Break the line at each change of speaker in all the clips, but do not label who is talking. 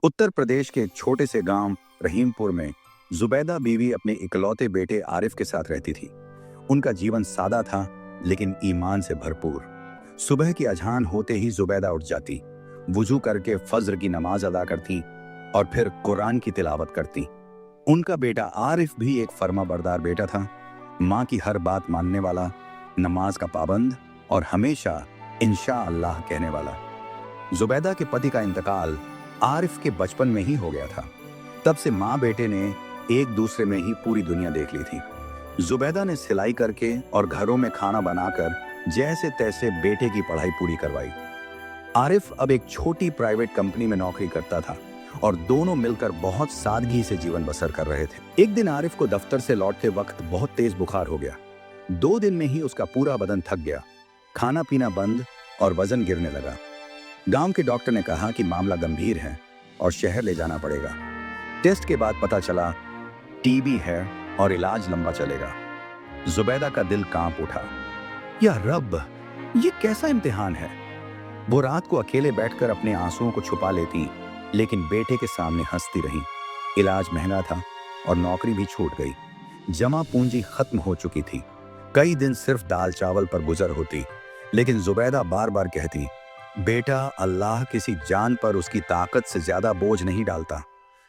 उत्तर प्रदेश के एक छोटे से गांव रहीमपुर में जुबैदा बीवी अपने इकलौते बेटे आरिफ के साथ रहती थी। उनका जीवन सादा था लेकिन ईमान से भरपूर। सुबह की अजान होते ही जुबैदा उठ जाती, वुजू करके फज्र की नमाज अदा करती और फिर कुरान की तिलावत करती। उनका बेटा आरिफ भी एक फर्माबरदार बेटा था, माँ की हर बात मानने वाला, नमाज का पाबंद और हमेशा इंशा अल्लाह कहने वाला। जुबैदा के पति का इंतकाल आरिफ के बचपन में ही हो गया था। तब से माँ बेटे ने एक दूसरे में ही पूरी दुनिया देख ली थी। जुबैदा ने सिलाई करके और घरों में खाना बनाकर जैसे तैसे बेटे की पढ़ाई पूरी करवाई। आरिफ अब एक छोटी प्राइवेट कंपनी में नौकरी करता था और दोनों मिलकर बहुत सादगी से जीवन बसर कर रहे थे। एक दिन आरिफ को दफ्तर से लौटते वक्त बहुत तेज बुखार हो गया। 2 दिन में ही उसका पूरा बदन थक गया, खाना पीना बंद और वजन गिरने लगा। गांव के डॉक्टर ने कहा कि मामला गंभीर है और शहर ले जाना पड़ेगा। टेस्ट के बाद पता चला टीबी है और इलाज लंबा चलेगा। जुबैदा का दिल कांप उठा। या रब, ये कैसा इम्तिहान है। वो रात को अकेले बैठकर अपने आंसुओं को छुपा लेती, लेकिन बेटे के सामने हंसती रही। इलाज महंगा था और नौकरी भी छूट गई। जमा पूंजी खत्म हो चुकी थी। कई दिन सिर्फ दाल चावल पर गुजर होती, लेकिन जुबैदा बार बार कहती, बेटा, अल्लाह किसी जान पर उसकी ताकत से ज्यादा बोझ नहीं डालता।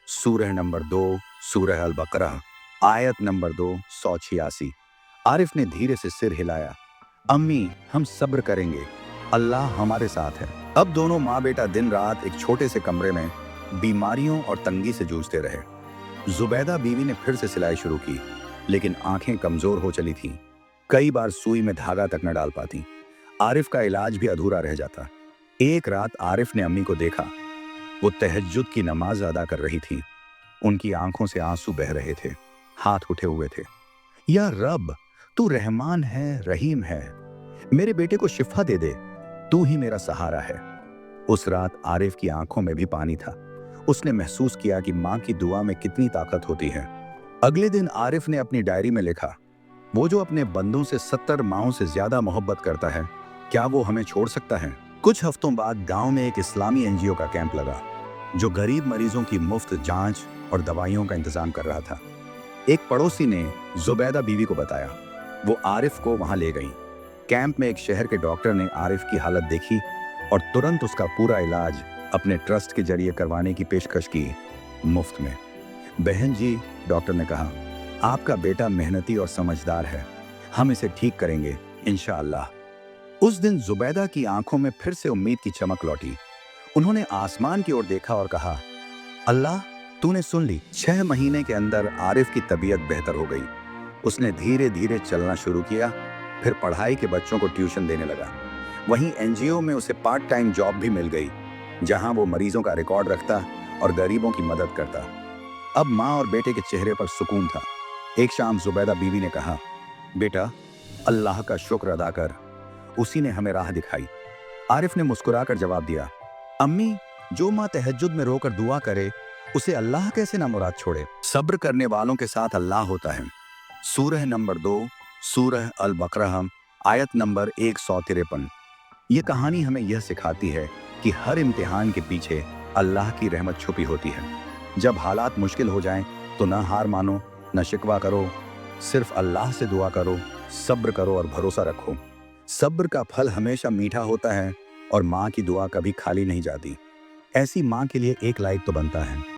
सूरह नंबर 2 सूरह अल बकरा आयत नंबर 2 186। आरिफ ने धीरे से सिर हिलाया। अम्मी, हम सब्र करेंगे, अल्लाह हमारे साथ है। अब दोनों माँ बेटा दिन रात एक छोटे से कमरे में बीमारियों और तंगी से जूझते रहे। जुबैदा बीवी ने फिर से सिलाई शुरू की, लेकिन आंखें कमजोर हो चली थीं। कई बार सुई में धागा तक न डाल पाती। आरिफ का इलाज भी अधूरा रह जाता। एक रात आरिफ ने अम्मी को देखा। वो तहज्जुद की नमाज अदा कर रही थी। उनकी आंखों से आंसू बह रहे थे, हाथ उठे हुए थे। या रब, तू रहमान है, रहीम है, मेरे बेटे को शिफा दे दे, तू ही मेरा सहारा है। उस रात आरिफ की आंखों में भी पानी था। उसने महसूस किया कि माँ की दुआ में कितनी ताकत होती है। अगले दिन आरिफ ने अपनी डायरी में लिखा, वो जो अपने बंदों से 70 माहों से ज्यादा मोहब्बत करता है, क्या वो हमें छोड़ सकता है। कुछ हफ्तों बाद गांव में एक इस्लामी एनजीओ का कैंप लगा, जो गरीब मरीजों की मुफ्त जांच और दवाइयों का इंतजाम कर रहा था। एक पड़ोसी ने जुबैदा बीवी को बताया। वो आरिफ को वहां ले गई। कैंप में एक शहर के डॉक्टर ने आरिफ की हालत देखी और तुरंत उसका पूरा इलाज अपने ट्रस्ट के जरिए करवाने की पेशकश की, मुफ्त में। बहन जी, डॉक्टर ने कहा, आपका बेटा मेहनती और समझदार है, हम इसे ठीक करेंगे इंशाअल्लाह। उस दिन जुबैदा की आंखों में फिर से उम्मीद की चमक लौटी। उन्होंने आसमान की ओर देखा और कहा, अल्लाह, तूने सुन ली। 6 महीने के अंदर आरिफ की तबीयत बेहतर हो गई। उसने धीरे धीरे चलना शुरू किया, फिर पढ़ाई के बच्चों को ट्यूशन देने लगा। वहीं एनजीओ में उसे पार्ट टाइम जॉब भी मिल गई, जहां वो मरीजों का रिकॉर्ड रखता और गरीबों की मदद करता। अब माँ और बेटे के चेहरे पर सुकून था। एक शाम जुबैदा बीवी ने कहा, बेटा, अल्लाह का शुक्र अदा कर, उसी ने हमें राह दिखाई। आरिफ ने मुस्कुराकर जवाब दिया, अम्मी, जो माँ तहज्जुद में रोकर दुआ करे, उसे अल्लाह कैसे ना मुराद छोड़े। सब्र करने वालों के साथ अल्लाह होता है। सूरह नंबर 2 सूरह अल बकरा आयत नंबर 153। ये कहानी हमें यह सिखाती है कि हर इम्तिहान के पीछे अल्लाह की रहमत छुपी होती है। जब हालात मुश्किल हो जाएं, तो न हार मानो, न शिकवा करो, सिर्फ अल्लाह से दुआ करो, सब्र करो और भरोसा रखो। सब्र का फल हमेशा मीठा होता है और माँ की दुआ कभी खाली नहीं जाती। ऐसी माँ के लिए एक लाइक तो बनता है।